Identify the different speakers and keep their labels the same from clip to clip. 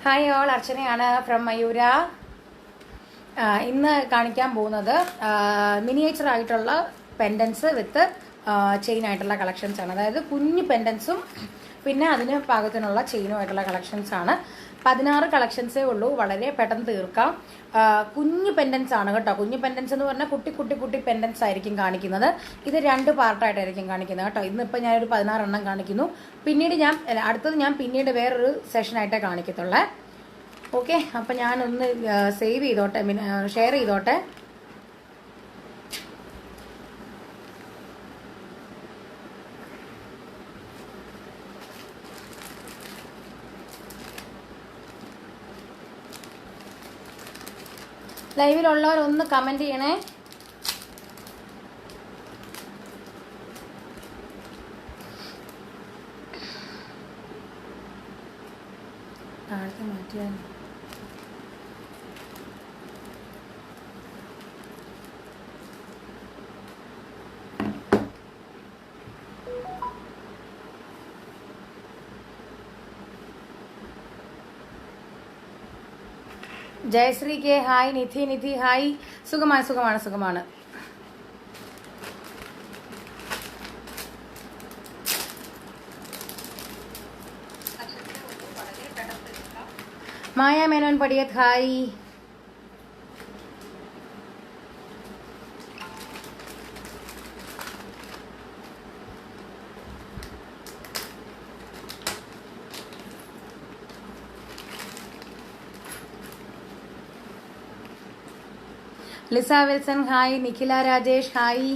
Speaker 1: Hi all, അർച്ചനയാണ് from Mayura. ഇന്ന് കാണിക്കാൻ പോകുന്നത് മിനിയേച്ചർ ആയിട്ടുള്ള പെൻഡൻസ് വിത്ത് ചെയിൻ ആയിട്ടുള്ള കളക്ഷൻസ് ആണ്. അതായത് കുഞ്ഞു പെൻഡൻസും പിന്നെ അതിന് പാകത്തിനുള്ള ചെയിനുമായിട്ടുള്ള കളക്ഷൻസ് ആണ്. 16 കളക്ഷൻസേ ഉള്ളൂ, വളരെ പെട്ടെന്ന് തീർക്കാം. കുഞ്ഞു പെൻഡൻസ് ആണ് കേട്ടോ. കുഞ്ഞു പെൻഡൻസ് എന്ന് പറഞ്ഞാൽ കുട്ടി പെൻഡൻസ് ആയിരിക്കും കാണിക്കുന്നത്. ഇത് 2 പാർട്ടായിട്ടായിരിക്കും കാണിക്കുന്നത് കേട്ടോ. ഇന്നിപ്പോൾ ഞാനൊരു 16 എണ്ണം കാണിക്കുന്നു. പിന്നീട് അടുത്തത് ഞാൻ പിന്നീട് വേറൊരു സെഷനായിട്ടേ കാണിക്കത്തുള്ളേ. ഓക്കെ, അപ്പം ഞാനൊന്ന് സേവ് ചെയ്തോട്ടെ, ഷെയർ ചെയ്തോട്ടെ. ലൈവിലുള്ളവരൊന്ന് കമൻറ്റ് ചെയ്യണേ. താഴത്തെ മാറ്റിയാൽ Jayashree K hi. Nidhi hi. സുഖമാണ്. മായ മേനോൻ പടിയത് hi. Lisa Wilson hi. Nikhila Rajesh hi.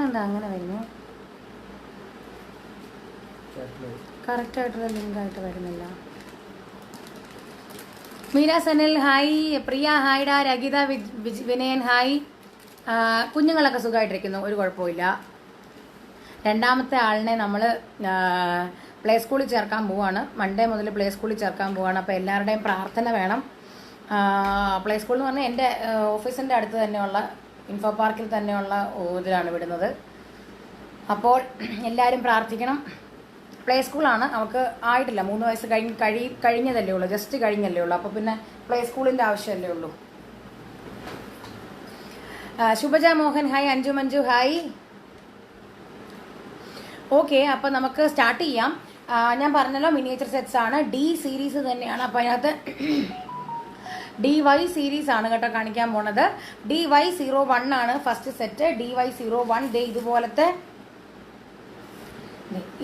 Speaker 1: എന്താ അങ്ങനെ വരുന്നു? കറക്റ്റ് ആയിട്ടുള്ള ലിങ്ക് ആയിട്ട് വരുന്നില്ല. മീര സനിൽ ഹായ്. പ്രിയ ഹായ്ഡാ. രഗിത വിനയൻ ഹായ്. കുഞ്ഞുങ്ങളൊക്കെ സുഖമായിട്ടിരിക്കുന്നു, ഒരു കുഴപ്പമില്ല. രണ്ടാമത്തെ ആളിനെ നമ്മൾ പ്ലേ സ്കൂളിൽ ചേർക്കാൻ പോവാണ്. മൺഡേ മുതൽ പ്ലേ സ്കൂളിൽ ചേർക്കാൻ പോവാണ്. അപ്പോൾ എല്ലാവരുടെയും പ്രാർത്ഥന വേണം. പ്ലേ സ്കൂൾ എന്ന് പറഞ്ഞാൽ എൻ്റെ ഓഫീസിൻ്റെ അടുത്ത് തന്നെയുള്ള ഇൻഫോ പാർക്കിൽ തന്നെയുള്ള ഇതിലാണ് വിടുന്നത്. അപ്പോൾ എല്ലാവരും പ്രാർത്ഥിക്കണം. പ്ലേ സ്കൂളാണ്, അവർക്ക് ആയിട്ടില്ല, 3 വയസ്സ് കഴിഞ്ഞതല്ലേ ഉള്ളൂ, ജസ്റ്റ് കഴിഞ്ഞല്ലേ ഉള്ളൂ. അപ്പോൾ പിന്നെ പ്ലേ സ്കൂളിൻ്റെ ആവശ്യമല്ലേ ഉള്ളൂ. Shubhaja Mohan hi. Anju Manju hi. Okay, അപ്പം നമുക്ക് സ്റ്റാർട്ട് ചെയ്യാം. ഞാൻ പറഞ്ഞല്ലോ മിനിയേച്ചർ സെറ്റ്സ് ആണ്, ഡി സീരീസ് തന്നെയാണ്. അപ്പം അതിനകത്ത് DY സീരീസ് ആണ് കേട്ടോ കാണിക്കാൻ പോണത്. DY01 ആണ് ഫസ്റ്റ് സെറ്റ്. DY01 ദേ ഇതുപോലത്തെ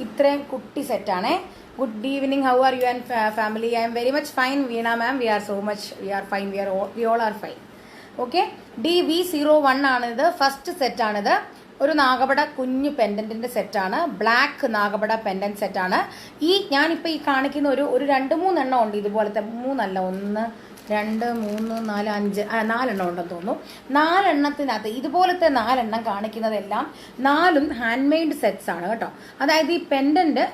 Speaker 1: ഇത്രയും കുട്ടി സെറ്റാണേ. Good evening, how are you and family? I am very much fine Veena ma'am. We are fine. We all are fine. Okay, DV01 ആണിത്. ഫസ്റ്റ് സെറ്റാണിത്. ഒരു നാഗപട കുഞ്ഞു പെൻഡന്റിന്റെ സെറ്റാണ്. ബ്ലാക്ക് നാഗപട പെൻഡന്റ് സെറ്റാണ്. ഞാനിപ്പോൾ ഈ കാണിക്കുന്ന ഒരു 2-3 എണ്ണം ഉണ്ട് ഇതുപോലത്തെ. 3 അല്ല, 1 2 3 4 5 4 എണ്ണം ഉണ്ടെന്ന് തോന്നുന്നു. 4 എണ്ണത്തിനകത്ത് ഇതുപോലത്തെ 4 എണ്ണം കാണിക്കുന്നതെല്ലാം 4ഉം ഹാൻഡ് മെയ്ഡ് സെറ്റ്സ് ആണ് കേട്ടോ. അതായത് ഈ പെൻഡന്റ്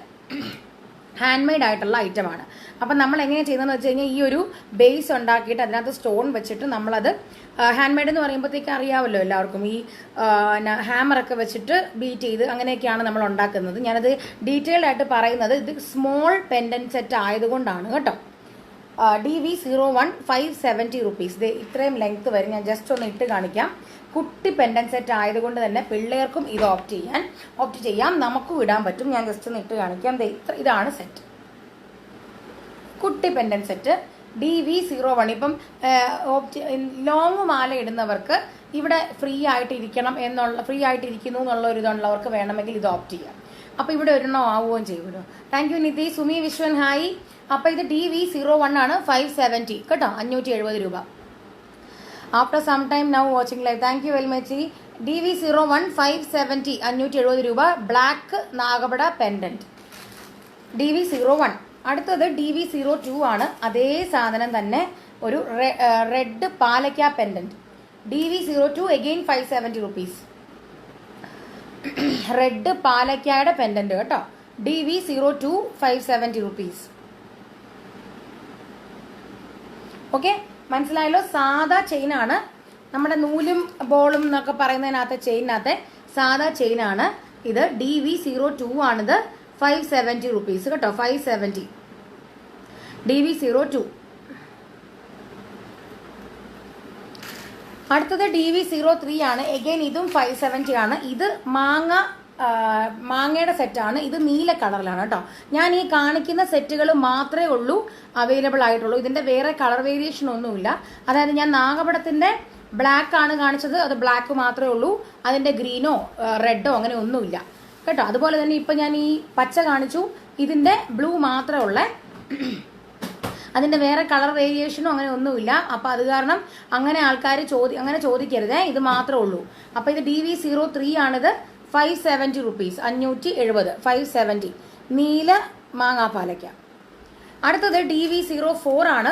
Speaker 1: ഹാൻഡ് മെയ്ഡ് ആയിട്ടുള്ള ഐറ്റമാണ്. അപ്പം നമ്മൾ എങ്ങനെ ചെയ്യുന്നതെന്ന് വെച്ച് കഴിഞ്ഞാൽ ഈ ഒരു ബേസ് ഉണ്ടാക്കിയിട്ട് അതിനകത്ത് സ്റ്റോൺ വെച്ചിട്ട് നമ്മളത് ഹാൻഡ് മെയ്ഡ് എന്ന് പറയുമ്പോഴത്തേക്ക് അറിയാമല്ലോ എല്ലാവർക്കും. ഈ ഹാമറൊക്കെ വെച്ചിട്ട് ബീറ്റ് ചെയ്ത് അങ്ങനെയൊക്കെയാണ് നമ്മൾ ഉണ്ടാക്കുന്നത്. ഞാനത് ഡീറ്റെയിൽഡ് ആയിട്ട് പറയുന്നത് ഇത് സ്മോൾ പെൻഡന്റ് സെറ്റ് ആയതുകൊണ്ടാണ് കേട്ടോ. DV01 570 rupees. ഇത് ഇത്രയും ലെങ്ത് വരും. ഞാൻ ജസ്റ്റ് ഒന്ന് ഇട്ട് കാണിക്കാം. കുട്ടി പെൻഡന്റ് സെറ്റ് ആയതുകൊണ്ട് തന്നെ പിള്ളേർക്കും ഇത് ഓപ്റ്റ് ചെയ്യാം, നമുക്കും ഇടാൻ പറ്റും. ഞാൻ ജസ്റ്റ് ഒന്ന് ഇട്ട് കാണിക്കാം. ഇതാണ് സെറ്റ്, കുട്ടി പെൻഡന്റ് സെറ്റ് DV01. ഇപ്പം ലോങ് മാല ഇടുന്നവർക്ക് ഇവിടെ ഫ്രീ ആയിട്ട് ഇരിക്കുന്നു എന്നുള്ള ഒരു ഇതുള്ളവർക്ക് വേണമെങ്കിൽ ഇത് ഓപ്റ്റ് ചെയ്യാം. അപ്പോൾ ഇവിടെ ഒരെണ്ണം ആവുകയും ചെയ്യുമല്ലോ. Thank you Nidhi. Sumi Viswan hi. അപ്പോൾ ഇത് DV01 ആണ്. 570 കേട്ടോ, 570 രൂപ. After some time now watching live. Thank you very much. DV01 570, 570 രൂപ. ബ്ലാക്ക് നാഗപട പെൻഡന്റ് DV01. അടുത്തത് DV02 ആണ്. അതേ സാധനം തന്നെ, ഒരു റെഡ് പാലക്ക പെൻഡന്റ് DV02 again 570 rupees. റെഡ് പാലക്കയുടെ പെൻഡന്റ് കേട്ടോ. DV02 570 rupees. ഓക്കെ, മനസ്സിലായല്ലോ? സാധാ ചെയിനാണ്, നമ്മുടെ നൂലും ബോളും എന്നൊക്കെ പറയുന്നതിനകത്ത് ചെയിനകത്തെ സാധാ ചെയിനാണ് ഇത്. DV02 ആണിത്. 570 റുപ്പീസ് കേട്ടോ, 570 DV02. അടുത്തത് DV03 ആണ്. എഗെയിൻ ഇതും 570 ആണ്. ഇത് മാങ്ങയുടെ സെറ്റാണ്. ഇത് നീല കളറിലാണ് കേട്ടോ. ഞാൻ ഈ കാണിക്കുന്ന സെറ്റുകൾ മാത്രമേ ഉള്ളൂ അവൈലബിൾ ആയിട്ടുള്ളൂ. ഇതിന്റെ വേറെ കളർ വേരിയേഷൻ ഒന്നുമില്ല. അതായത് ഞാൻ നാഗപടത്തിന്റെ ബ്ലാക്ക് ആണ് കാണിച്ചത്, അത് ബ്ലാക്ക് മാത്രമേ ഉള്ളൂ. അതിന്റെ ഗ്രീനോ റെഡോ അങ്ങനെ ഒന്നുമില്ല കേട്ടോ. അതുപോലെ തന്നെ ഇപ്പൊ ഞാൻ ഈ പച്ച കാണിച്ചു, ഇതിന്റെ ബ്ലൂ മാത്രമേ ഉള്ളേ. അതിന്റെ വേറെ കളർ വേരിയേഷനോ അങ്ങനെ ഒന്നുമില്ല. അപ്പൊ അത് കാരണം അങ്ങനെ ആൾക്കാർ അങ്ങനെ ചോദിക്കരുതേ, ഇത് മാത്രമേ ഉള്ളൂ. അപ്പൊ ഇത് DV03 ആണിത്. 570 റുപ്പീസ്, 570, 570 നീല മാങ്ങാപ്പാലയ്ക്ക. അടുത്തത് DV04 ആണ്.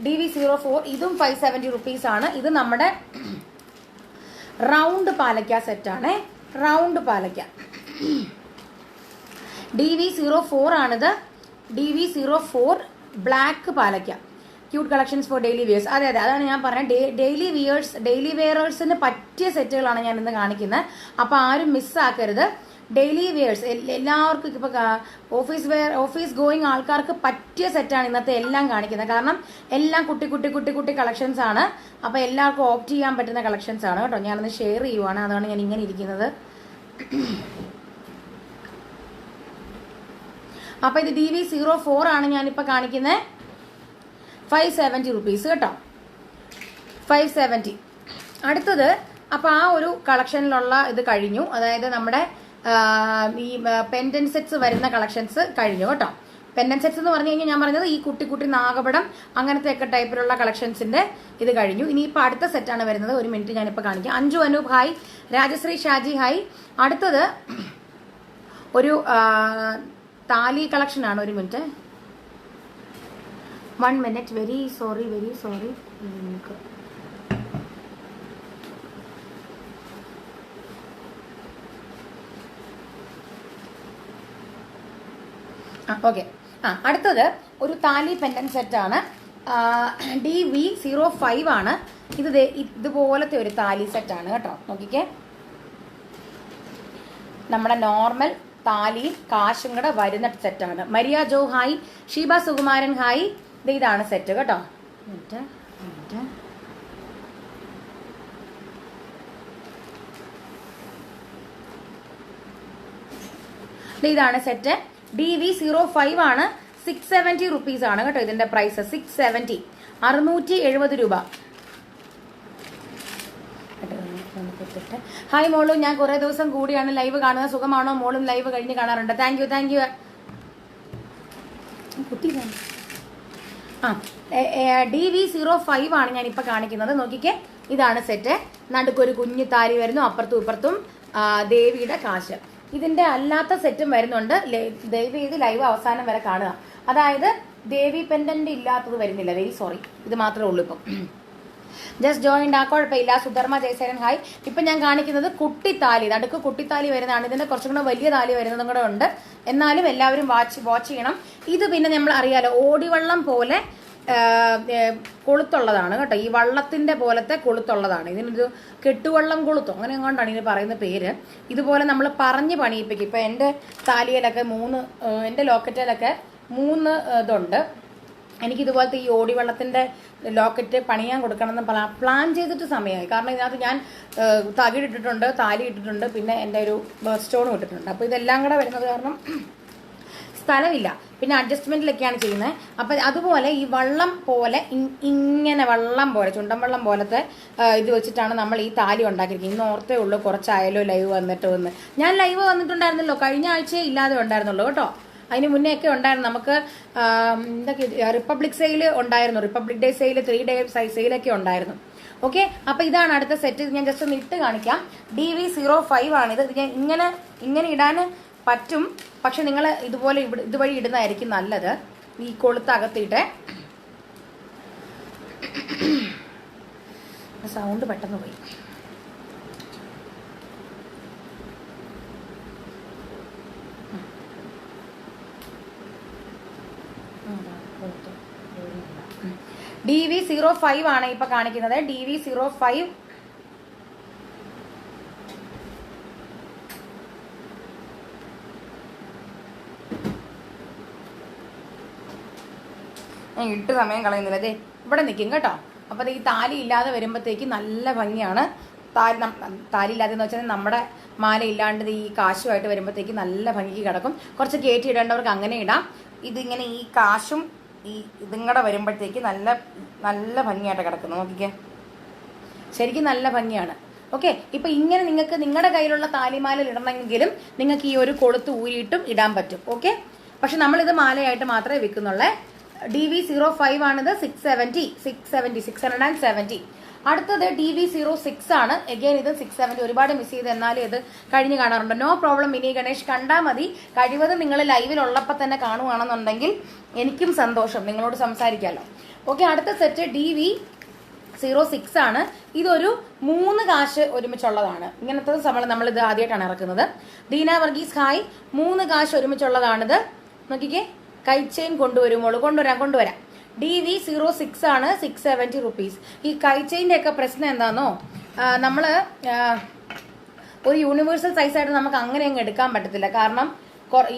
Speaker 1: DV04 ഇതും 570 റുപ്പീസ് ആണ്. ഇത് നമ്മുടെ റൗണ്ട് പാലയ്ക്ക സെറ്റാണ്. റൗണ്ട് പാലയ്ക്ക DV04 ആണിത്. DV04 ബ്ലാക്ക് പാലയ്ക്ക. Cute collections for daily wears. അതെ, അതാണ് ഞാൻ പറഞ്ഞത്. ഡെയിലി വെയറേഴ്സിന് പറ്റിയ സെറ്റുകളാണ് ഞാൻ ഇന്ന് കാണിക്കുന്നത്. അപ്പോൾ ആരും മിസ്സാക്കരുത്. ഡെയിലി വെയർസ് എല്ലാവർക്കും ഇപ്പോൾ ഓഫീസ് ഗോയിങ് ആൾക്കാർക്ക് പറ്റിയ സെറ്റാണ് ഇന്നത്തെ എല്ലാം കാണിക്കുന്നത്. കാരണം എല്ലാം കുട്ടി കളക്ഷൻസ് ആണ്. അപ്പോൾ എല്ലാവർക്കും ഓപ്റ്റ് ചെയ്യാൻ പറ്റുന്ന കളക്ഷൻസ് ആണ് കേട്ടോ. ഞാനൊന്ന് ഷെയർ ചെയ്യുവാണ്, അതാണ് ഞാൻ ഇങ്ങനെ ഇരിക്കുന്നത്. അപ്പോൾ ഇത് DV04 ആണ് ഞാനിപ്പോൾ കാണിക്കുന്നത്. 570 റുപ്പീസ് കേട്ടോ, 570. അടുത്തത് അപ്പോൾ ആ ഒരു കളക്ഷനിലുള്ള ഇത് കഴിഞ്ഞു. അതായത് നമ്മുടെ ഈ പെൻഡൻ സെറ്റ്സ് വരുന്ന കളക്ഷൻസ് കഴിഞ്ഞു കേട്ടോ. പെൻഡൻ സെറ്റ്സ് എന്ന് പറഞ്ഞു കഴിഞ്ഞാൽ ഞാൻ പറഞ്ഞത് ഈ കുട്ടി നാഗപടം അങ്ങനത്തെ ഒക്കെ ടൈപ്പിലുള്ള കളക്ഷൻസിന്റെ ഇത് കഴിഞ്ഞു. ഇനിയിപ്പോൾ അടുത്ത സെറ്റാണ് വരുന്നത്. ഒരു മിനിറ്റ് ഞാനിപ്പോൾ കാണിക്കാം. Anju Anoop hi, Rajashree Shaji hi. അടുത്തത് ഒരു താലി കളക്ഷൻ ആണ്. ഒരു minute, 1 minute. Very sorry. Okay. അടുത്തത് ഒരു താലി പെൻഡൻ സെറ്റാണ്. DV05 ആണ്. ഇതുപോലത്തെ ഒരു താലി സെറ്റാണ് കേട്ടോ. നോക്കിക്കേ, നമ്മുടെ നോർമൽ താലിയും കാശും കൂടെ വരുന്ന സെറ്റാണ്. മരിയ ജോ ഹായ്, ഷീബ സുകുമാരൻ ഹായ്. ഇതാണ് സെറ്റ് കേട്ടോ. ഇതാണ് സെറ്റ്. DV05 ആണ്. 670 റുപ്പീസ് ആണ് കേട്ടോ ഇതിന്റെ പ്രൈസ്. 670, 670 രൂപ. ഹായ് മോളു, ഞാൻ കുറെ ദിവസം കൂടിയാണ് ലൈവ് കാണുന്നത്. സുഖമാണോ? മോളും ലൈവ് കഴിഞ്ഞ് കാണാറുണ്ട്. Thank you. DV05 ആണ് ഞാൻ ഇപ്പൊ കാണിക്കുന്നത്. നോക്കിക്കേ, ഇതാണ് സെറ്റ്. നടുക്കൊരു കുഞ്ഞു താലി വരുന്നു, അപ്പുറത്തും ഇപ്പുറത്തും ദേവിയുടെ കാശ്. ഇതിന്റെ അല്ലാത്ത സെറ്റും വരുന്നുണ്ട്. ദയവ് ചെയ്ത് ലൈവ് അവസാനം വരെ കാണുക. അതായത് ദേവി പെൻഡന്റ് ഇല്ലാത്തത് വരുന്നില്ല. വെരി സോറി, ഇത് മാത്രമേ ഉള്ളൂ ഇപ്പം. ജസ്റ്റ് ജോയിൻഡ് ആ, കുഴപ്പമില്ല. സുധർമ്മ ജയസേരൻ ഹായ്. ഇപ്പൊ ഞാൻ കാണിക്കുന്നത് കുട്ടിത്താലി, നടുക്ക് കുട്ടിത്താലി വരുന്നതാണ്. ഇതിന്റെ കുറച്ചും കൂടെ വലിയ താലി വരുന്നതും കൂടെ ഉണ്ട്. എന്നാലും എല്ലാവരും വാച്ച് ചെയ്യണം. ഇത് പിന്നെ നമ്മൾ അറിയാലോ, ഓടിവള്ളം പോലെ കൊളുത്തുള്ളതാണ് കേട്ടോ. ഈ വള്ളത്തിന്റെ പോലത്തെ കൊളുത്തുള്ളതാണ്. ഇതിനൊരു കെട്ടുവള്ളം കൊളുത്തോ അങ്ങനെ എങ്ങോട്ടാണ് ഇതിന് പറയുന്ന പേര്. ഇതുപോലെ നമ്മൾ പറഞ്ഞ് പണിയിപ്പിക്കും. ഇപ്പൊ എന്റെ താലിയിലൊക്കെ എന്റെ ലോക്കറ്റിലൊക്കെ 3 ഇതുണ്ട്. എനിക്കിതുപോലത്തെ ഈ ഓടിവെള്ളത്തിന്റെ ലോക്കറ്റ് പണിയാൻ കൊടുക്കണമെന്ന് പ്ലാൻ ചെയ്തിട്ട് സമയമായി. കാരണം ഇതിനകത്ത് ഞാൻ തകിടിട്ടിട്ടുണ്ട്, താലി ഇട്ടിട്ടുണ്ട്, പിന്നെ എൻ്റെ ഒരു ബർത്ത് സ്റ്റോണും ഇട്ടിട്ടുണ്ട്. അപ്പോൾ ഇതെല്ലാം കൂടെ വരുന്നത് കാരണം സ്ഥലമില്ല. പിന്നെ അഡ്ജസ്റ്റ്മെന്റിലൊക്കെയാണ് ചെയ്യുന്നത്. അപ്പം അതുപോലെ ഈ വള്ളം പോലെ ഇങ്ങനെ വള്ളം പോലെ ചുണ്ടൻ വള്ളം പോലത്തെ ഇത് വെച്ചിട്ടാണ് നമ്മൾ ഈ താലി ഉണ്ടാക്കിയിരിക്കുന്നത്. ഇന്ന് ഓർത്തേ ഉള്ളൂ കുറച്ചായാലോ ലൈവ് വന്നിട്ട് ഞാൻ ലൈവ് വന്നിട്ടുണ്ടായിരുന്നല്ലോ, കഴിഞ്ഞ ആഴ്ചയെ ഇല്ലാതെ ഉണ്ടായിരുന്നുള്ളൂ കേട്ടോ. അതിന് മുന്നേ ഒക്കെ ഉണ്ടായിരുന്നു. നമുക്ക് എന്തൊക്കെ റിപ്പബ്ലിക് സെയിൽ ഉണ്ടായിരുന്നു, റിപ്പബ്ലിക് ഡേ സെയിൽ, 3 ഡേ സെയിലൊക്കെ ഉണ്ടായിരുന്നു. ഓക്കെ, അപ്പൊ ഇതാണ് അടുത്ത സെറ്റ്. ഞാൻ ജസ്റ്റ് ഒന്ന് ഇട്ട് കാണിക്കാം. DV05 ആണിത്. ഇത് ഞാൻ ഇങ്ങനെ ഇടാൻ പറ്റും, പക്ഷെ നിങ്ങൾ ഇതുപോലെ ഇതുവഴി ഇടുന്നതായിരിക്കും നല്ലത്. ഈ കൊളുത്തകത്തിട്ട് സൗണ്ട് പെട്ടെന്ന് പോയി. DV05 ആണ് ഇപ്പൊ കാണിക്കുന്നത്. DV05 ഞാൻ ഇട്ട് സമയം കളയുന്നില്ല. അതെ ഇവിടെ നിൽക്കും കേട്ടോ. അപ്പോൾ ഈ താലി ഇല്ലാതെ വരുമ്പോഴത്തേക്ക് നല്ല ഭംഗിയാണ്. താലി ഇല്ലാതെ എന്ന് വെച്ചാൽ നമ്മുടെ മാല ഇല്ലാണ്ട് ഈ കാശുമായിട്ട് വരുമ്പോഴത്തേക്ക് നല്ല ഭംഗിക്ക് കിടക്കും. കുറച്ച് കയറ്റി ഇടേണ്ടവർക്ക് അങ്ങനെ ഇടാം. ഇതിങ്ങനെ ഈ കാശും ഈ ഇതും കൂടെ വരുമ്പോഴത്തേക്ക് നല്ല നല്ല ഭംഗിയായിട്ട് കിടക്കുന്നു. നോക്കിക്കേ, ശരിക്കും നല്ല ഭംഗിയാണ്. ഓക്കെ, ഇപ്പം ഇങ്ങനെ നിങ്ങൾക്ക് നിങ്ങളുടെ കയ്യിലുള്ള താലിമാല ഇടണമെങ്കിലും നിങ്ങൾക്ക് ഈ ഒരു കൊളുത്ത് ഊരിയിട്ടും ഇടാൻ പറ്റും. ഓക്കെ, പക്ഷെ നമ്മളിത് മാലയായിട്ട് മാത്രമേ വിൽക്കുന്നുള്ളേ. DV05 ആണിത്. 670. അടുത്തത് DV06 ആണ്. എഗെയിൻ ഇത് 670. ഒരുപാട് മിസ് ചെയ്ത്, എന്നാലും ഇത് കഴിഞ്ഞ് കാണാറുണ്ട്. നോ പ്രോബ്ലം മിനി ഗണേഷ്, കണ്ടാൽ മതി. കഴിവതും നിങ്ങൾ ലൈവിലുള്ളപ്പോൾ തന്നെ കാണുകയാണെന്നുണ്ടെങ്കിൽ എനിക്കും സന്തോഷം, നിങ്ങളോട് സംസാരിക്കാമല്ലോ. ഓക്കെ, അടുത്ത സെറ്റ് DV06 ആണ്. ഇതൊരു 3 കാശ് ഒരുമിച്ചുള്ളതാണ്. ഇങ്ങനത്തെ നമ്മളിത് ആദ്യമായിട്ടാണ് ഇറക്കുന്നത്. ദീന വർഗീസ് ഹായ്. 3 കാശ് ഒരുമിച്ചുള്ളതാണിത്. നോക്കിക്കേ, കൈ ചെയിൻ കൊണ്ടുവരുമോളൂ. കൊണ്ടുവരാം. DV06 ആണ്. 670 റുപ്പീസ്. ഈ കൈ ചെയിൻ്റെ ഒക്കെ പ്രശ്നം എന്താണെന്നോ, നമ്മൾ ഒരു യൂണിവേഴ്സൽ സൈസായിട്ട് നമുക്ക് അങ്ങനെ അങ്ങ് എടുക്കാൻ പറ്റത്തില്ല. കാരണം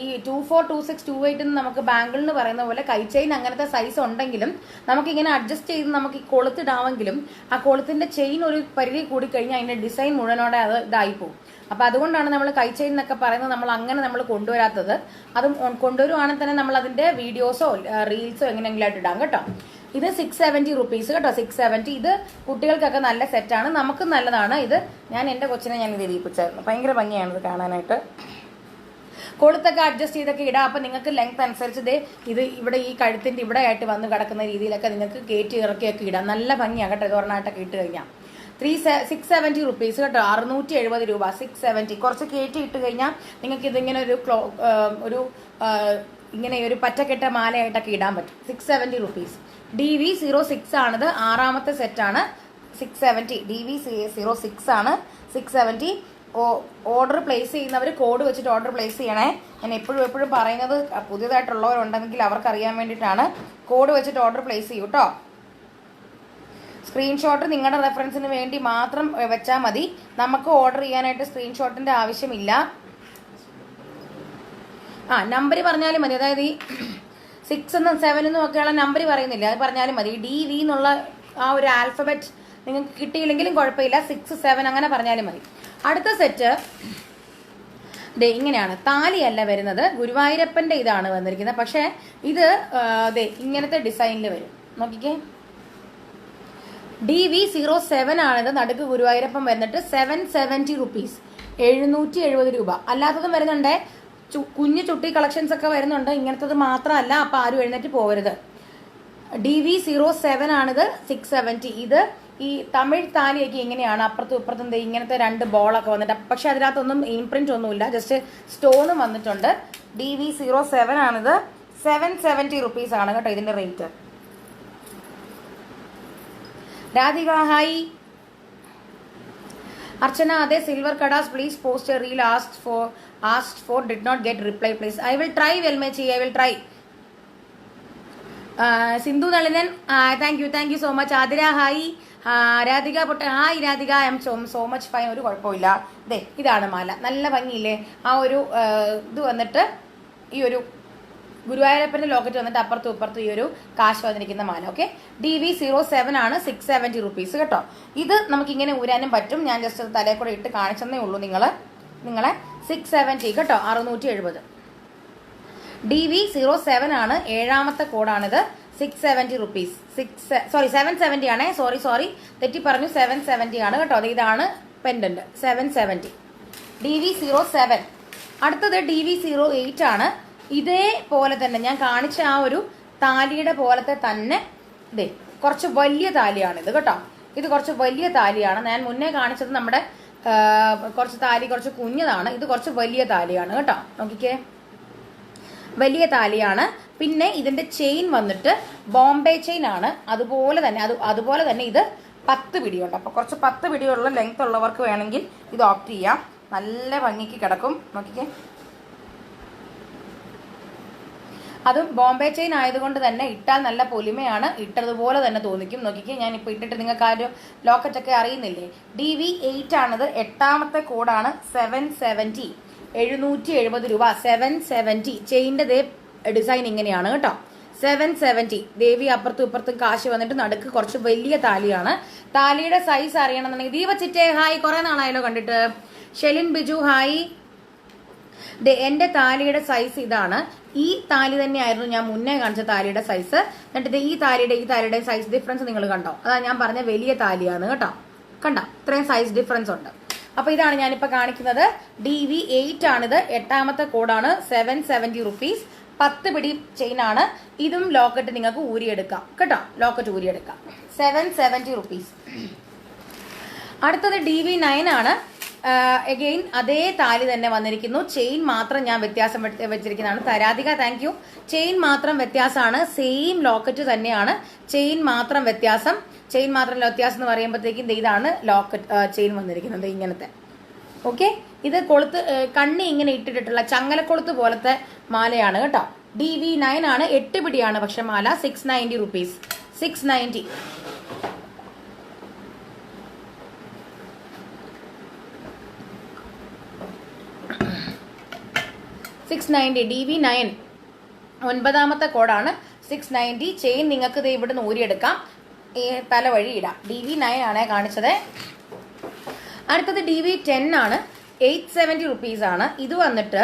Speaker 1: ഈ 24, 26, 28 നമുക്ക് ബാങ്കിൾ എന്ന് പറയുന്ന പോലെ കൈ ചെയിൻ അങ്ങനത്തെ സൈസ് ഉണ്ടെങ്കിലും നമുക്കിങ്ങനെ അഡ്ജസ്റ്റ് ചെയ്ത് നമുക്ക് ഈ കൊളുത്തിടാമെങ്കിലും ആ കൊളുത്തിന്റെ ചെയിൻ ഒരു പരിധി കൂടി കഴിഞ്ഞാൽ അതിന്റെ ഡിസൈൻ മുഴുവനോടെ അത് ഇതായിപ്പോവും. അപ്പോൾ അതുകൊണ്ടാണ് നമ്മൾ കൈ ചെയിൻ എന്നൊക്കെ പറയുന്നത് നമ്മൾ അങ്ങനെ നമ്മൾ കൊണ്ടുവരാത്തത്. അതും കൊണ്ടുവരുവാണെങ്കിൽ തന്നെ നമ്മൾ അതിന്റെ വീഡിയോസോ റീൽസോ എങ്ങനെയെങ്കിലും ആയിട്ട് ഇടാം കേട്ടോ. ഇത് 670 റുപ്പീസ് കേട്ടോ. 670. ഇത് കുട്ടികൾക്കൊക്കെ നല്ല സെറ്റാണ്, നമുക്ക് നല്ലതാണ്. ഇത് ഞാൻ എൻ്റെ കൊച്ചിനെ ഞാൻ ഇത് ഇരിപ്പിച്ചായിരുന്നു. ഭയങ്കര ഭംഗിയാണ് ഇത് കാണാനായിട്ട്. കൊളുത്തൊക്കെ അഡ്ജസ്റ്റ് ചെയ്തൊക്കെ ഇടാം. അപ്പം നിങ്ങൾക്ക് ലെങ്ത് അനുസരിച്ച് ഇത് ഇവിടെ ഈ കഴുത്തിൻ്റെ ഇവിടെ ആയിട്ട് വന്ന് കിടക്കുന്ന രീതിയിലൊക്കെ നിങ്ങൾക്ക് കയറ്റി ഇറക്കിയൊക്കെ ഇടാം. നല്ല ഭംഗിയാണ് കേട്ടോ. ഇത് ഒരെണ്ണമായിട്ടൊക്കെ ഇട്ട് കഴിഞ്ഞാൽ 670 റുപ്പീസ് കേട്ടോ. 670 രൂപ. 670. കുറച്ച് കയറ്റി ഇട്ട് കഴിഞ്ഞാൽ നിങ്ങൾക്ക് ഇതിങ്ങനെ ഒരു ഇങ്ങനെ ഒരു പറ്റക്കെട്ട മാലയായിട്ടൊക്കെ ഇടാൻ പറ്റും. 670 റുപ്പീസ്. DV06 ആണിത്. 6ാമത്തെ സെറ്റാണ്. 670. DV06 ആണ്. 670. ഓർഡർ പ്ലേസ് ചെയ്യുന്നവർ കോഡ് വെച്ചിട്ട് ഓർഡർ പ്ലേസ് ചെയ്യണേ. ഞാൻ എപ്പോഴും പറയുന്നത് പുതിയതായിട്ടുള്ളവരുണ്ടെങ്കിൽ അവർക്ക് അറിയാൻ വേണ്ടിയിട്ടാണ്. കോഡ് വെച്ചിട്ട് ഓർഡർ പ്ലേസ് ചെയ്യൂ കേട്ടോ. സ്ക്രീൻഷോട്ട് നിങ്ങളുടെ റെഫറൻസിന് വേണ്ടി മാത്രം വെച്ചാൽ മതി. നമുക്ക് ഓർഡർ ചെയ്യാനായിട്ട് സ്ക്രീൻഷോട്ടിന്റെ ആവശ്യമില്ല. നമ്പർ പറഞ്ഞാലും മതി. അതായത് ഈ 6 എന്നും 7 എന്നും ഒക്കെയുള്ള നമ്പർ പറയുന്നില്ല, അത് പറഞ്ഞാലും മതി. DV എന്നുള്ള ആ ഒരു ആൽഫബറ്റ് നിങ്ങൾക്ക് കിട്ടിയില്ലെങ്കിലും കുഴപ്പമില്ല. 6, 7 അങ്ങനെ പറഞ്ഞാലും മതി. അടുത്ത സെറ്റ് ഇങ്ങനെയാണ്. താലിയല്ല വരുന്നത്, ഗുരുവായൂരപ്പന്റെ ഇതാണ് വന്നിരിക്കുന്നത്. പക്ഷേ ഇത് ഇങ്ങനത്തെ ഡിസൈനിൽ വരും. നോക്കിക്കേ, DV07 ആണിത്. നടുക്ക് ഗുരുവായൂരപ്പൻ വന്നിട്ട് 770 റുപ്പീസ്. 770 രൂപ. അല്ലാത്തതും വരുന്നുണ്ട്, കുഞ്ഞു ചുട്ടി കളക്ഷൻസ് ഒക്കെ വരുന്നുണ്ട്. ഇങ്ങനത്തത് മാത്രമല്ല. അപ്പം ആരും എഴുന്നേറ്റ് പോകരുത്. DV07 ആണിത്. 670. ഇത് ഈ തമിഴ് താലിയൊക്കെ ഇങ്ങനെയാണ്. അപ്പുറത്തും ഇപ്പുറത്തും ഇങ്ങനത്തെ 2 ബോളൊക്കെ വന്നിട്ട്, പക്ഷെ അതിനകത്തൊന്നും ഇംപ്രിന്റ് ഒന്നുമില്ല, ജസ്റ്റ് സ്റ്റോണും വന്നിട്ടുണ്ട്. DV07 ആണിത്. 770 റുപ്പീസ് ആണ് കേട്ടോ ഇതിന്റെ റേറ്റ്. രാധിക ഹായ്. അർച്ചന അതെ. സിൽവർ കടാസ് please post a reel asked for did not get reply please. I will try Velmechi. I will try. Sindhu Nalinan thank you so much. Athira hi. Radhika പൊട്ട hi. Radhika I am so much fine. ഒരു കുഴപ്പമില്ല. ഇതാണ് മാല. നല്ല ഭംഗിയില്ലേ? ആ ഒരു ഇത് വന്നിട്ട് ഈ ഒരു ഗുരുവായൂരപ്പന്റെ ലോക്കറ്റ് വന്നിട്ട് അപ്പുറത്തും ഇപ്പുറത്തും ഈ ഒരു കാശ് വന്നിരിക്കുന്ന മാല. ഓക്കെ, DV07 ആണ്. 670 റുപ്പീസ് കേട്ടോ. ഇത് നമുക്കിങ്ങനെ ഊരാനും പറ്റും. ഞാൻ ജസ്റ്റ് തലയിൽ കൂടെ ഇട്ട് കാണിച്ചെന്നേ ഉള്ളൂ നിങ്ങളെ. 670 കേട്ടോ. 670. DV07 ആണ്. 7ാമത്തെ കോഡാണിത്. 670 റുപ്പീസ്. 770 ആണേ. സോറി തെറ്റി പറഞ്ഞു. 770 ആണ് കേട്ടോ. ഇതാണ് പെൻഡന്റ്. 770. DV07. അടുത്തത് DV08 ആണ്. ഇതേപോലെ തന്നെ ഞാൻ കാണിച്ച ആ ഒരു താലിയുടെ പോലത്തെ തന്നെ കുറച്ച് വലിയ താലിയാണ് ഇത് കേട്ടോ. ഇത് കുറച്ച് വലിയ താലിയാണ്. ഞാൻ മുന്നേ കാണിച്ചത് നമ്മുടെ കുറച്ച് താലി കുറച്ച് കുഞ്ഞതാണ്. ഇത് കുറച്ച് വലിയ താലിയാണ് കേട്ടോ. നോക്കിക്കേ, വലിയ താലിയാണ്. പിന്നെ ഇതിന്റെ ചെയിൻ വന്നിട്ട് ബോംബെ ചെയിൻ ആണ്. അതുപോലെ തന്നെ ഇത് 10 പിടിയുണ്ട്. അപ്പൊ കുറച്ച് 10 പിടിയുള്ള ലെങ്ത് ഉള്ളവർക്ക് വേണമെങ്കിൽ ഇത് ഓപ്റ്റ് ചെയ്യാം. നല്ല ഭംഗിക്ക് കിടക്കും. നോക്കിക്കേ, അതും ബോംബെ ചെയിൻ ആയതുകൊണ്ട് തന്നെ ഇട്ടാൽ നല്ല പൊലിമയാണ്, ഇട്ടതുപോലെ തന്നെ തോന്നിക്കും. നോക്കിക്കേ, ഞാനിപ്പോൾ ഇട്ടിട്ട് നിങ്ങൾക്ക് ആ ഒരു ലോക്കറ്റൊക്കെ അറിയുന്നില്ലേ. DV8 ആണത്, 8ാമത്തെ കോഡാണ്. 770, 770 രൂപ. 770 ചെയിൻ്റെ ഡിസൈൻ ഇങ്ങനെയാണ് കേട്ടോ. 770. ദേവി അപ്പുറത്തും ഇപ്പുറത്തും കാശ് വന്നിട്ട് നടുക്ക് കുറച്ച് വലിയ താലിയാണ്. താലിയുടെ സൈസ് അറിയണമെന്നുണ്ടെങ്കിൽ ദീപച്ചിറ്റേ ഹായ്, കുറെ നാളായല്ലോ കണ്ടിട്ട്. ഷെലിൻ ബിജു ഹായ്. എന്റെ താലിയുടെ സൈസ് ഇതാണ്. ഈ താലി തന്നെയായിരുന്നു ഞാൻ മുന്നേ കാണിച്ച താലിയുടെ സൈസ്. എന്നിട്ട് ഈ താലിയുടെ സൈസ് ഡിഫറൻസ് നിങ്ങൾ കണ്ടോ? അതാ ഞാൻ പറഞ്ഞ വലിയ താലിയാണ് കേട്ടോ. കണ്ടോ, ഇത്രയും സൈസ് ഡിഫറൻസ് ഉണ്ട്. അപ്പൊ ഇതാണ് ഞാനിപ്പോ കാണിക്കുന്നത്. DV8 ആണിത്, 8ാമത്തെ കോഡാണ്. 770 റുപ്പീസ്. 10 പിടി ചെയിനാണ്. ഇതും ലോക്കറ്റ് നിങ്ങൾക്ക് ഊരിയെടുക്കാം കേട്ടോ. ലോക്കറ്റ് ഊരിയെടുക്കാം. 770 റുപ്പീസ്. അടുത്തത് DV9 ആണ്. അഗെയിൻ അതേ താലി തന്നെ വന്നിരിക്കുന്നു. ചെയിൻ മാത്രം ഞാൻ വ്യത്യാസം വെച്ചിരിക്കുന്നതാണ്. തരാധിക താങ്ക് യു. ചെയിൻ മാത്രം വ്യത്യാസമാണ്. സെയിം ലോക്കറ്റ് തന്നെയാണ്, ചെയിൻ മാത്രം വ്യത്യാസം. ചെയിൻ മാത്രം വ്യത്യാസം എന്ന് പറയുമ്പോഴത്തേക്കും ഇതാണ് ലോക്കറ്റ് ചെയിൻ വന്നിരിക്കുന്നത് ഇങ്ങനത്തെ. ഓക്കെ, ഇത് കൊളുത്ത് കണ്ണി ഇങ്ങനെ ഇട്ടിട്ടുള്ള ചങ്ങലക്കൊളുത്ത് പോലത്തെ മാലയാണ് കേട്ടോ. DV9 ആണ്. 8 പിടിയാണ് പക്ഷെ മാല. 690 റുപ്പീസ്. 690. DV9 9ാമത്തെ കോഡാണ്. 690. ചെയിൻ നിങ്ങൾക്ക് ഇത് ഇവിടുന്ന് ഊരിയെടുക്കാം, തല വഴി ഇടാം. DV9 ആണ് കാണിച്ചത്. അടുത്തത് DV10 ആണ്. 870 റുപ്പീസ് ആണ്. ഇത് വന്നിട്ട്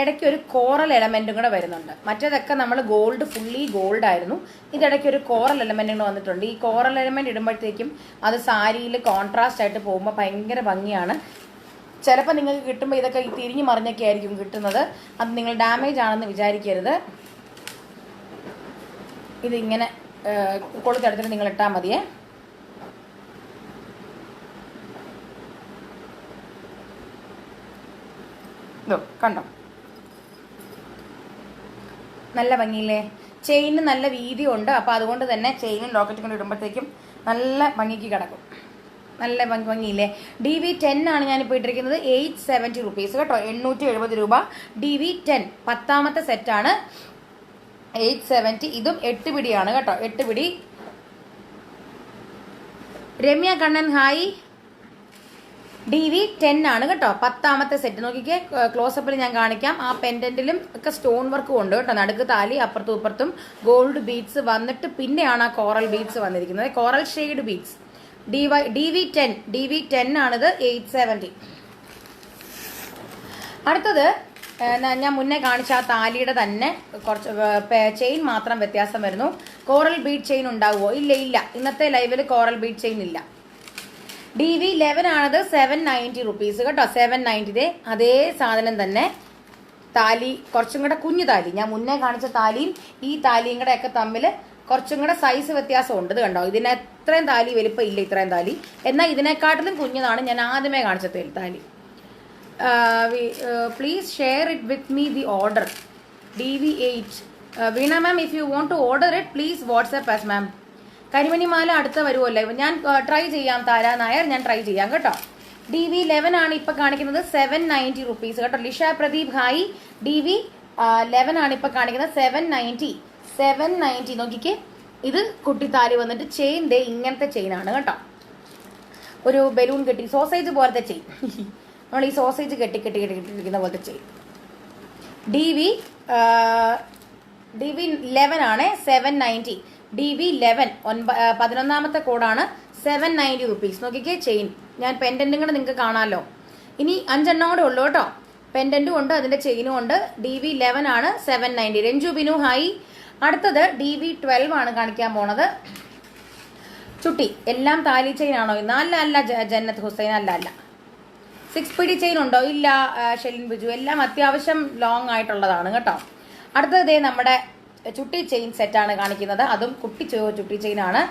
Speaker 1: ഇടയ്ക്ക് ഒരു കോറൽ എലമെന്റും കൂടെ വരുന്നുണ്ട്. മറ്റേതൊക്കെ നമ്മൾ ഗോൾഡ്, ഫുള്ളി ഗോൾഡ് ആയിരുന്നു. ഇതിടയ്ക്ക് ഒരു കോറൽ എലമെന്റും കൂടെ വന്നിട്ടുണ്ട്. ഈ കോറൽ എലമെന്റ് ഇടുമ്പോഴത്തേക്കും അത് സാരിയിൽ കോൺട്രാസ്റ്റ് ആയിട്ട് പോകുമ്പോൾ ഭയങ്കര ഭംഗിയാണ്. ചിലപ്പോൾ നിങ്ങൾക്ക് കിട്ടുമ്പോൾ ഇതൊക്കെ തിരിഞ്ഞു മറിഞ്ഞൊക്കെ ആയിരിക്കും കിട്ടുന്നത്. അത് നിങ്ങൾ ഡാമേജ് ആണെന്ന് വിചാരിക്കരുത്. ഇതിങ്ങനെ കൊളുത്തെടുത്തിട്ട് നിങ്ങൾ ഇട്ടാൽ മതിയേ. കണ്ടോ, നല്ല ഭംഗിയില്ലേ? ചെയിന് നല്ല വീതിയുണ്ട്. അപ്പോൾ അതുകൊണ്ട് തന്നെ ചെയിനും ലോക്കറ്റും കൊണ്ട് ഇടുമ്പോഴത്തേക്കും നല്ല ഭംഗിക്ക് കിടക്കും. നല്ല ഭംഗിയില്ലേ? DV10 ആണ് ഞാനിപ്പോൾ ഇട്ടിരിക്കുന്നത്. 870 റുപ്പീസ് കേട്ടോ. 870 രൂപ. DV10 10ാമത്തെ സെറ്റാണ്. 870. ഇതും 8 പിടിയാണ് കേട്ടോ. 8 പിടി. രമ്യ കണ്ണൻ ഹായ്. DV10 ആണ് കേട്ടോ. 10ാമത്തെ സെറ്റ്. നോക്കിക്കേ, ക്ലോസപ്പിൽ ഞാൻ കാണിക്കാം. ആ പെൻഡന്റിലും ഒക്കെ സ്റ്റോൺ വർക്കും ഉണ്ട് കേട്ടോ. നടുക്ക് താലി, അപ്പുറത്തും ഇപ്പുറത്തും ഗോൾഡ് ബീഡ്സ് വന്നിട്ട് പിന്നെയാണ് ആ കോറൽ ബീഡ്സ് വന്നിരിക്കുന്നത്. Coral shade beads. DV10 ആണിത്. 870. അടുത്തത് ഞാൻ മുന്നേ കാണിച്ച ആ താലിയുടെ തന്നെ കുറച്ച് ചെയിൻ മാത്രം വ്യത്യാസം വരുന്നു. കോറൽ ബീഡ് ചെയിൻ ഉണ്ടാവുമോ? ഇല്ല. ഇന്നത്തെ ലൈവിൽ കോറൽ ബീഡ് ചെയിൻ ഇല്ല. DV11 ആണത്. 790 റുപ്പീസ് കേട്ടോ. 790. അതേ സാധനം തന്നെ. താലി കുറച്ചും കൂടെ കുഞ്ഞു താലി. ഞാൻ മുന്നേ കാണിച്ച താലിയും ഈ താലിയും കൂടെ ഒക്കെ തമ്മിൽ കുറച്ചും കൂടെ സൈസ് വ്യത്യാസം ഉണ്ട്. ഇത് കണ്ടോ, ഇതിന് എത്രയും താലി വലിപ്പം ഇല്ല, ഇത്രയും താലി. എന്നാൽ ഇതിനെക്കാട്ടിലും കുഞ്ഞതാണ് ഞാൻ ആദ്യമേ കാണിച്ച താലി. Please share it with me the order. DV8. Veena ma'am, if you want to order it please WhatsApp us ma'am. കരിമണിമാല അടുത്ത വരുമല്ലോ. ഞാൻ ട്രൈ ചെയ്യാം. താര നായർ, ഞാൻ ട്രൈ ചെയ്യാം കേട്ടോ. DV11 ആണ് ഇപ്പൊ കാണിക്കുന്നത്. 790 റുപ്പീസ് കേട്ടോ. ലിഷ പ്രദീപ് ഹായ്. DV11 ആണ് ഇപ്പൊ കാണിക്കുന്നത്. 790. നോക്കിക്കേ, ഇത് കുട്ടിത്താലി വന്നിട്ട് ചെയിൻ ദേ ഇങ്ങനത്തെ ചെയിനാണ് കേട്ടോ. ഒരു ബലൂൺ കെട്ടി സോസേജ് പോലത്തെ ചെയിൻ. നമ്മൾ ഈ സോസേജ് കെട്ടിയിരിക്കുന്ന പോലത്തെ ചെയിൻ. DV11 ആണ്. 790. DV11 11ാമത്തെ കോഡാണ്. 790 റുപ്പീസ്. നോക്കിക്കേ ചെയിൻ. ഞാൻ പെൻഡന്റും കൂടെ നിങ്ങൾക്ക് കാണാമല്ലോ. ഇനി 5 എണ്ണം കൂടെ ഉള്ളൂ കേട്ടോ. പെൻഡന്റും ഉണ്ട്, അതിന്റെ ചെയിനും ഉണ്ട്. DV11 ആണ്. 790. രഞ്ജു ബിനു ഹായ്. അടുത്തത് DV12 ആണ് കാണിക്കാൻ പോണത്. ചുട്ടി എല്ലാം താലി ചെയിൻ ആണോ? അല്ല ജന്നത്ത് ഹുസൈൻ, അല്ല. 6 പിടി ചെയിൻ ഉണ്ടോ? ഇല്ല. ഷെലിൻ ബിജു, എല്ലാം അത്യാവശ്യം ലോങ് ആയിട്ടുള്ളതാണ് കേട്ടോ. അടുത്തത് നമ്മുടെ ചുട്ടി ചെയിൻ സെറ്റാണ് കാണിക്കുന്നത്. അതും കുട്ടി ചുട്ടി ചെയിൻ ആണ്.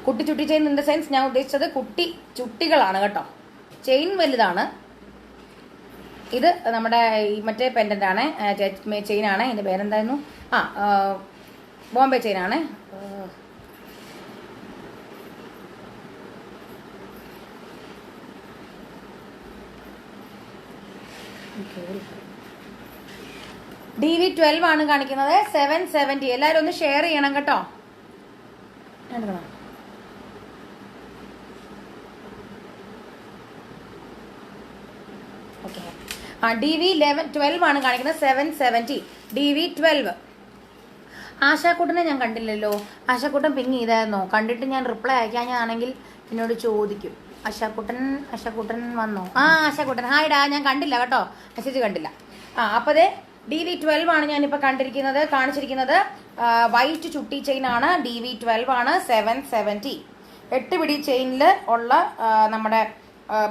Speaker 1: കുട്ടി ചുട്ടി ചെയിൻ ഇൻ ദ സെൻസ് ഞാൻ ഉദ്ദേശിച്ചത് കുട്ടി ചുട്ടികളാണ് കേട്ടോ. ചെയിൻ വലുതാണ്. ഇത് നമ്മുടെ ഈ മറ്റേ പെൻഡന്റ് ആണ്, ചെയിനാണ്. ഇതിന്റെ പേരെന്തായിരുന്നു? ബോംബെ ചെയിനാണ്. DV12 ആണ് കാണിക്കുന്നത് 770. എല്ലാവരും ഒന്ന് ഷെയർ ചെയ്യണം കേട്ടോ. ഓക്കെ, DV12 ആണ് കാണിക്കുന്നത് 770. DV12. ആശാക്കൂട്ടനെ ഞാൻ കണ്ടില്ലല്ലോ. ആശാക്കൂട്ടൻ പിങ് ചെയ്തായിരുന്നോ? കണ്ടിട്ട് ഞാൻ റിപ്ലൈ അയക്കാനാണെങ്കിൽ എന്നോട് ചോദിക്കും. ആശാക്കൂട്ടൻ വന്നോ? ആശാക്കൂട്ടൻ ഹായ്ഡാ, ഞാൻ കണ്ടില്ല കേട്ടോ, മെസ്സേജ് കണ്ടില്ല. അപ്പോൾ അതെ DV12 ആണ് ഞാനിപ്പോൾ കാണിച്ചിരിക്കുന്നത്. വൈറ്റ് ചുട്ടി ചെയിൻ ആണ്. DV12 ആണ് 770. 8 പിടി ചെയിനിൽ ഉള്ള നമ്മുടെ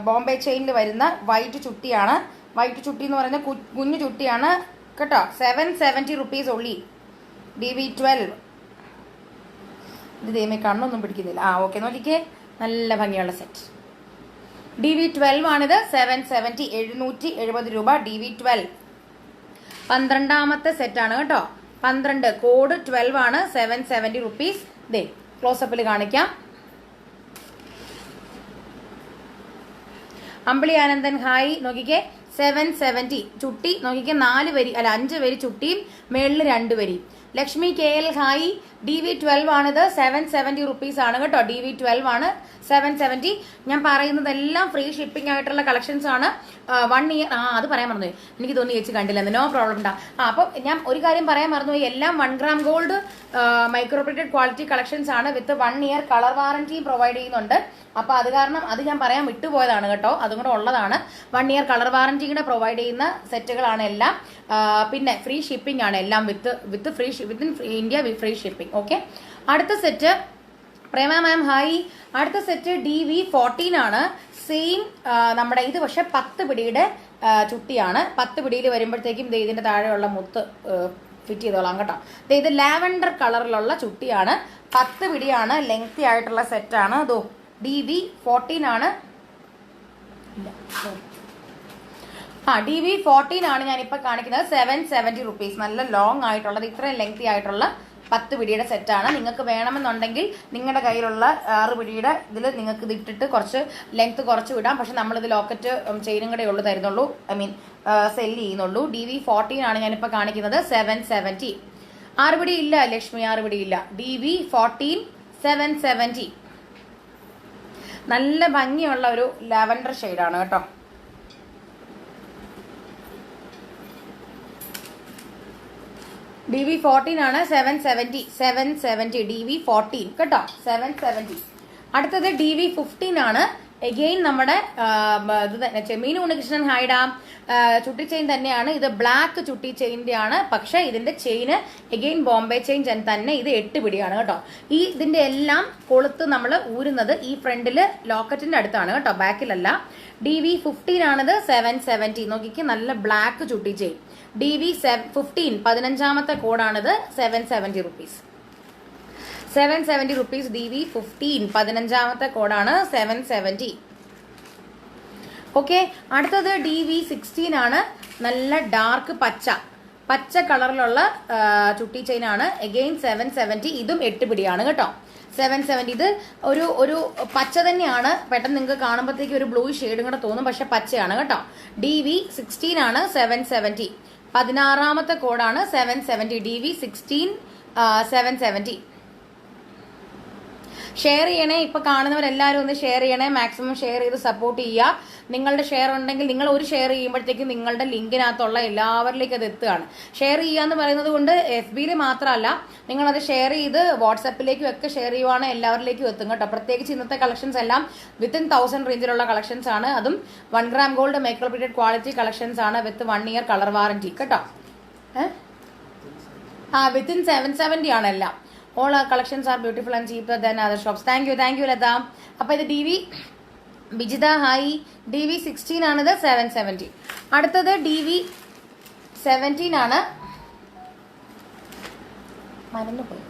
Speaker 1: ബോംബെ ചെയിനിൽ വരുന്ന വൈറ്റ് ചുട്ടിയാണ്. വൈറ്റ് ചുട്ടി എന്ന് പറയുന്ന കുഞ്ഞു ചുട്ടിയാണ് കേട്ടോ. 770 റുപ്പീസ് ഉള്ളി. DV12. ഇത് ദൈവമേ കണ്ണൊന്നും പിടിക്കുന്നില്ല. ഓക്കെ, നോക്കിക്കേ, നല്ല ഭംഗിയുള്ള സെറ്റ്. DV12 ആണിത്. 770, 770 രൂപ. DV12 12ാമത്തെ സെറ്റാണ് കേട്ടോ. 12 കോഡ് 12 ആണ്. 770 റുപ്പീസ്. ദേ ക്ലോസപ്പിൽ കാണിക്കാം. അമ്പിളി ആനന്ദൻ ഹായ്. നോക്കിക്കേ, 770 ചുട്ടി. നോക്കിക്കേ, 4 വരി അല്ല 5 വരി ചുട്ടിയും മേളിൽ 2 വരി. Lakshmi KL hi. DV12 ആണിത്. 770 റുപ്പീസ് ആണ് കേട്ടോ. DV12 ആണ് 770. ഞാൻ പറയുന്നതെല്ലാം ഫ്രീ ഷിപ്പിംഗ് ആയിട്ടുള്ള കളക്ഷൻസ് ആണ്. 1 ഇയർ അത് പറയാൻ മറന്നുപോയി. എനിക്ക് തോന്നി ചേച്ചി കണ്ടില്ല. നോ പ്രോബ്ലം ഉണ്ടാ. അപ്പോൾ ഞാൻ ഒരു കാര്യം പറയാൻ മറന്നുപോയി. എല്ലാം 1 gram gold micro printed quality collections ആണ്. വിത്ത് 1 ഇയർ കളർ വാറന്റി പ്രൊവൈഡ് ചെയ്യുന്നുണ്ട്. അപ്പോൾ അത് കാരണം അത് ഞാൻ പറയാൻ വിട്ടുപോയതാണ് കേട്ടോ. അതും കൂടെ ഉള്ളതാണ്. 1 ഇയർ കളർ വാറന്റി കൂടെ പ്രൊവൈഡ് ചെയ്യുന്ന സെറ്റുകളാണ് എല്ലാം. പിന്നെ ഫ്രീ ഷിപ്പിംഗ് ആണ് എല്ലാം. വിത്ത് free within India free shipping. Okay, അടുത്ത സെറ്റ് പ്രേമ മാം ഹായ്. അടുത്ത സെറ്റ് DV14 ആണ്. സെയിം നമ്മുടെ ഇത് പക്ഷെ 10 പിടിയുടെ ചുട്ടിയാണ്. 10 പിടിയിൽ വരുമ്പോഴത്തേക്കും ഇതിന്റെ താഴെയുള്ള മുത്ത് ഫിറ്റ് ചെയ്തോളാം കേട്ടോ. ഇത് ലാവൻഡർ കളറിലുള്ള ചുട്ടിയാണ്. 10 പിടിയാണ്. ലെങ്തി ആയിട്ടുള്ള സെറ്റാണ്. അതോ DV14 ആണ്. DV14 ആണ് ഞാനിപ്പോൾ കാണിക്കുന്നത്. 770 റുപ്പീസ്. നല്ല ലോങ് ആയിട്ടുള്ളത്, ഇത്രയും ലെങ്തി ആയിട്ടുള്ള 10 പിടിയുടെ സെറ്റാണ്. നിങ്ങൾക്ക് വേണമെന്നുണ്ടെങ്കിൽ നിങ്ങളുടെ കയ്യിലുള്ള 6 പിടിയുടെ ഇതിൽ നിങ്ങൾക്ക് ഇത് ഇട്ടിട്ട് കുറച്ച് ലെങ്ത് കുറച്ച് വിടാം. പക്ഷെ നമ്മളിത് ലോക്കറ്റ് ചെയിനും കൂടെ ഉള്ളു തരുന്നുള്ളൂ. സെല്ല് ചെയ്യുന്നുള്ളൂ. DV14 ആണ് ഞാനിപ്പോൾ കാണിക്കുന്നത്. 770. 6 പിടി ഇല്ല ലക്ഷ്മി, 6 പിടി ഇല്ല. DV14 770. നല്ല ഭംഗിയുള്ള ഒരു ലാവൻഡർ ഷെയ്ഡാണ് കേട്ടോ. DV14 ആണ്. 770 DV14 കേട്ടോ. 770. അടുത്തത് DV15 ആണ്. എഗെയിൻ നമ്മുടെ മീനു ഉണ്ണികൃഷ്ണൻ ഹായ്ഡാ. ചുട്ടി ചെയിൻ തന്നെയാണ്. ഇത് ബ്ലാക്ക് ചുട്ടി ചെയിൻ്റെ ആണ്. പക്ഷെ ഇതിന്റെ ചെയിന് എഗെയിൻ ബോംബെ ചെയിൻ തന്നെ. ഇത് 8 പിടിയാണ് കേട്ടോ. ഇതിന്റെ എല്ലാം കൊളുത്ത് നമ്മൾ ഊരുന്നത് ഈ ഫ്രണ്ടില് ലോക്കറ്റിന്റെ അടുത്താണ് കേട്ടോ, ബാക്കിലല്ല. DV15 ആണിത്. 770. നോക്കിക്ക്, നല്ല ബ്ലാക്ക് ചുട്ടി ചെയിൻ. DV15 15ാമത്തെ കോഡാണിത്. 770 റുപ്പീസ്. 770 റുപ്പീസ്. DV15 15ാമത്തെ കോഡാണ്. 770. ഓക്കെ, അടുത്തത് DV16 ആണ്. നല്ല ഡാർക്ക് പച്ച കളറിലുള്ള ചുട്ടി ചെയിൻ ആണ്. എഗെയിൻ 770. ഇതും 8 പിടിയാണ് കേട്ടോ. 770. ഇത് ഒരു പച്ച തന്നെയാണ്. പെട്ടെന്ന് നിങ്ങൾക്ക് കാണുമ്പോഴത്തേക്ക് ഒരു ബ്ലൂ ഷെയ്ഡും കൂടെ തോന്നും, പക്ഷെ പച്ചയാണ് കേട്ടോ. DV16 ആണ്. 770. 16ാമത്തെ കോഡാണ്. 770. DV16 770. ഷെയർ ചെയ്യണേ. ഇപ്പൊ കാണുന്നവരെല്ലാവരും ഒന്ന് ഷെയർ ചെയ്യണേ. മാക്സിമം ഷെയർ ചെയ്ത് സപ്പോർട്ട് ചെയ്യുക. നിങ്ങളുടെ ഷെയർ ഉണ്ടെങ്കിൽ നിങ്ങൾ ഒരു ഷെയർ ചെയ്യുമ്പോഴത്തേക്കും നിങ്ങളുടെ ലിങ്കിനകത്തുള്ള എല്ലാവരിലേക്കും അത് എത്തുകയാണ്. ഷെയർ ചെയ്യുക എന്ന് പറയുന്നത് കൊണ്ട് FBയിൽ മാത്രമല്ല, നിങ്ങളത് ഷെയർ ചെയ്ത് വാട്സാപ്പിലേക്കും ഒക്കെ ഷെയർ ചെയ്യുവാണ് എല്ലാവരിലേക്കും എത്തും കേട്ടോ. പ്രത്യേകിച്ച് ഇന്നത്തെ കളക്ഷൻസ് എല്ലാം വിത്തിൻ 1000 റേഞ്ചിലുള്ള കളക്ഷൻസ് ആണ്. അതും 1 gram gold micro printed quality collections ആണ്. വിത്ത് 1 ഇയർ കളർ വാറന്റി കേട്ടോ. വിത്തിൻ 770 ആണ് എല്ലാം. All our collections are beautiful and cheaper than other shops. Thank you Lata. അപ്പോൾ ഇത് DV ബിജിത ഹായ്. DV16 ആണിത്. 770. അടുത്തത് DV17 ആണ്. മറന്നുപോയി.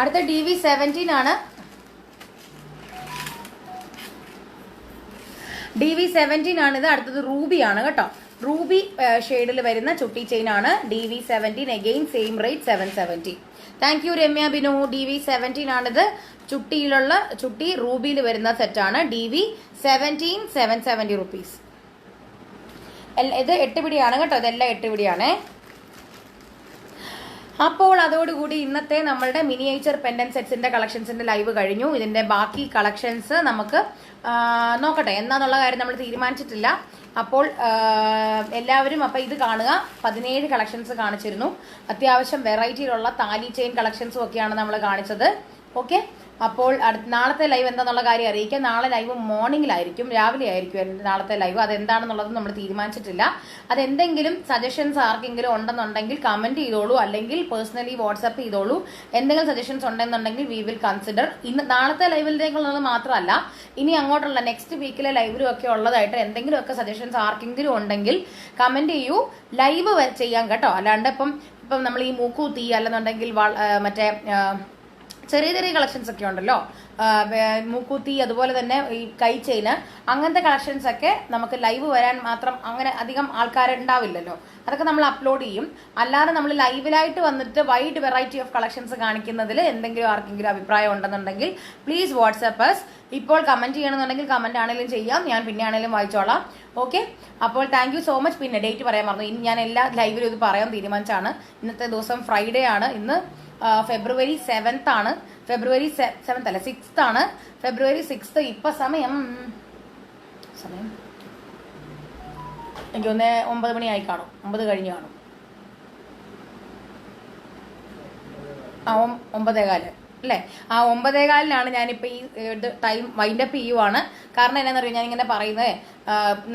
Speaker 1: അടുത്ത DV17 ആണ്. DV17 ആണിത്. അടുത്തത് റൂബി ആണ് കേട്ടോ. റൂബി ഷെയ്ഡിൽ വരുന്ന ചുട്ടി ചെയിൻ ആണ്. DV17. Again same rate 770. Thank you Ramya Binu. DV17 ആണിത്. ചുട്ടി റൂബിയിൽ വരുന്ന സെറ്റാണ്. DV17 770 rupees. ഇത് 8 പിടിയാണ് കേട്ടോ, ഇതെല്ലാം 8 പിടിയാണേ. അപ്പോൾ അതോടുകൂടി ഇന്നത്തെ നമ്മളുടെ മിനിയേച്ചർ പെൻഡന്റ് സെറ്റ്സിന്റെ കളക്ഷൻസിന്റെ ലൈവ് കഴിഞ്ഞു. ഇതിന്റെ ബാക്കി കളക്ഷൻസ് നമുക്ക് നോക്കട്ടെ, എന്നാന്നുള്ള കാര്യം നമ്മൾ തീരുമാനിച്ചിട്ടില്ല. അപ്പോൾ എല്ലാവരും അപ്പം ഇത് കാണുക. 17 കളക്ഷൻസ് കാണിച്ചിരുന്നു. അത്യാവശ്യം വെറൈറ്റിയിലുള്ള താലി ചെയിൻ കളക്ഷൻസും ഒക്കെയാണ് നമ്മൾ കാണിച്ചത്. ഓക്കെ, അപ്പോൾ നാളത്തെ ലൈവ് എന്താണെന്നുള്ള കാര്യം അറിയിക്കാം. നാളെ ലൈവ് മോർണിംഗിലായിരിക്കും, രാവിലെ ആയിരിക്കും നാളത്തെ ലൈവ്. അതെന്താണെന്നുള്ളത് നമ്മൾ തീരുമാനിച്ചിട്ടില്ല. അതെന്തെങ്കിലും സജഷൻസ് ആർക്കെങ്കിലും ഉണ്ടെന്നുണ്ടെങ്കിൽ കമന്റ് ചെയ്തോളൂ, അല്ലെങ്കിൽ പേഴ്സണലി വാട്സ്ആപ്പ് ചെയ്തോളൂ. എന്തെങ്കിലും സജഷൻസ് ഉണ്ടെന്നുണ്ടെങ്കിൽ വി വിൽ കൺസിഡർ. ഇന്ന് നാളത്തെ ലൈവിലേക്കുള്ളത് മാത്രമല്ല, ഇനി അങ്ങോട്ടുള്ള നെക്സ്റ്റ് വീക്കിലെ ലൈവിലും ഒക്കെ ഉള്ളതായിട്ട് എന്തെങ്കിലുമൊക്കെ സജഷൻസ് ആർക്കെങ്കിലും ഉണ്ടെങ്കിൽ കമന്റ് ചെയ്യൂ, ലൈവ് ചെയ്യാം കേട്ടോ. അല്ലാണ്ട് ഇപ്പം നമ്മൾ ഈ മൂക്കൂത്തി അല്ലെന്നുണ്ടെങ്കിൽ മറ്റേ ചെറിയ ചെറിയ കളക്ഷൻസ് ഒക്കെ ഉണ്ടല്ലോ, മൂക്കൂത്തി, അതുപോലെ തന്നെ ഈ കൈ ചെയിന്, അങ്ങനത്തെ കളക്ഷൻസ് ഒക്കെ നമുക്ക് ലൈവ് വരാൻ മാത്രം അങ്ങനെ അധികം ആൾക്കാരുണ്ടാവില്ലല്ലോ. അതൊക്കെ നമ്മൾ അപ്ലോഡ് ചെയ്യും. അല്ലാതെ നമ്മൾ ലൈവിലായിട്ട് വന്നിട്ട് വൈഡ് വെറൈറ്റി ഓഫ് കളക്ഷൻസ് കാണിക്കുന്നതിൽ എന്തെങ്കിലും ആർക്കെങ്കിലും അഭിപ്രായം ഉണ്ടെന്നുണ്ടെങ്കിൽ പ്ലീസ് വാട്സ്ആപ്പ് us. ഇപ്പോൾ കമന്റ് ചെയ്യണമെന്നുണ്ടെങ്കിൽ കമന്റ് ആണെങ്കിലും ചെയ്യാം, ഞാൻ പിന്നെ ആണെങ്കിലും വായിച്ചോളാം. ഓക്കെ, അപ്പോൾ താങ്ക് യു സോ മച്ച്. പിന്നെ ഡേറ്റ് പറയാൻ മറന്നു, ഇനി ഞാൻ എല്ലാ ലൈവിലും ഇത് പറയാൻ തീരുമാനിച്ചാണ്. ഇന്നത്തെ ദിവസം ഫ്രൈഡേ ആണ്. ഇന്ന് ഫെബ്രുവരി 7th ആണ്. ഫെബ്രുവരി 7th അല്ല, 6th ആണ്. ഫെബ്രുവരി 6th. ഇപ്പൊ സമയം എനിക്കൊന്ന് 9 മണിയായി കാണും, 9 കഴിഞ്ഞ് കാണും. 9:15 അല്ലേ? 9:15 ഞാനിപ്പോൾ ഈ ടൈം വൈൻഡപ്പ് ചെയ്യുവാണ്. കാരണം എന്നാണെന്നറിയാം, ഞാനിങ്ങനെ പറയുന്നത്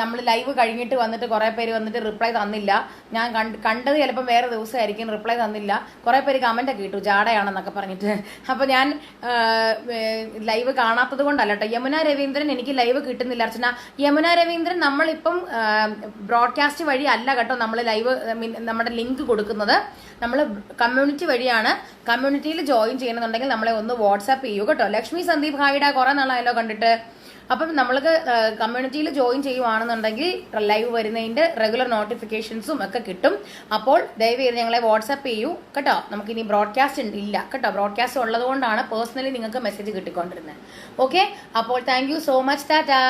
Speaker 1: നമ്മൾ ലൈവ് കഴിഞ്ഞിട്ട് വന്നിട്ട് കുറേ പേര് വന്നിട്ട് റിപ്ലൈ തന്നില്ല. ഞാൻ കണ്ടത് ചിലപ്പോൾ വേറെ ദിവസമായിരിക്കും, റിപ്ലൈ തന്നില്ല. കുറേ പേര് കമൻ്റൊക്കെ ഇട്ടു ജാടയാണെന്നൊക്കെ പറഞ്ഞിട്ട്. അപ്പോൾ ഞാൻ ലൈവ് കാണാത്തത് കൊണ്ടല്ല കേട്ടോ. യമുന രവീന്ദ്രൻ, എനിക്ക് ലൈവ് കിട്ടുന്നില്ല അർച്ചന. യമുന രവീന്ദ്രൻ, നമ്മളിപ്പം ബ്രോഡ്കാസ്റ്റ് വഴി അല്ല കേട്ടോ നമ്മൾ ലൈവ് നമ്മുടെ ലിങ്ക് കൊടുക്കുന്നത്. നമ്മൾ കമ്മ്യൂണിറ്റി വഴിയാണ്. കമ്മ്യൂണിറ്റിയിൽ ജോയിൻ ചെയ്യണമെന്നുണ്ടെങ്കിൽ നമ്മളെ ഒന്ന് വാട്സാപ്പ് ചെയ്യൂ കേട്ടോ. ലക്ഷ്മി സന്ദീപ് ഹായിഡ, കുറേ നാളായല്ലോ കണ്ടിട്ട്. അപ്പം നമ്മൾക്ക് കമ്മ്യൂണിറ്റിയിൽ ജോയിൻ ചെയ്യുവാണെന്നുണ്ടെങ്കിൽ ലൈവ് വരുന്നതിന്റെ റെഗുലർ നോട്ടിഫിക്കേഷൻസും ഒക്കെ കിട്ടും. അപ്പോൾ ദയവേത് ഞങ്ങളെ വാട്സാപ്പ് ചെയ്യൂ കേട്ടോ. നമുക്കിനി ബ്രോഡ്കാസ്റ്റ് ഇല്ല കേട്ടോ. ബ്രോഡ്കാസ്റ്റ് ഉള്ളത് കൊണ്ടാണ് പേഴ്സണലി നിങ്ങൾക്ക് മെസ്സേജ് കിട്ടിക്കൊണ്ടിരുന്നത്. ഓക്കെ, അപ്പോൾ thank you so much. Tata.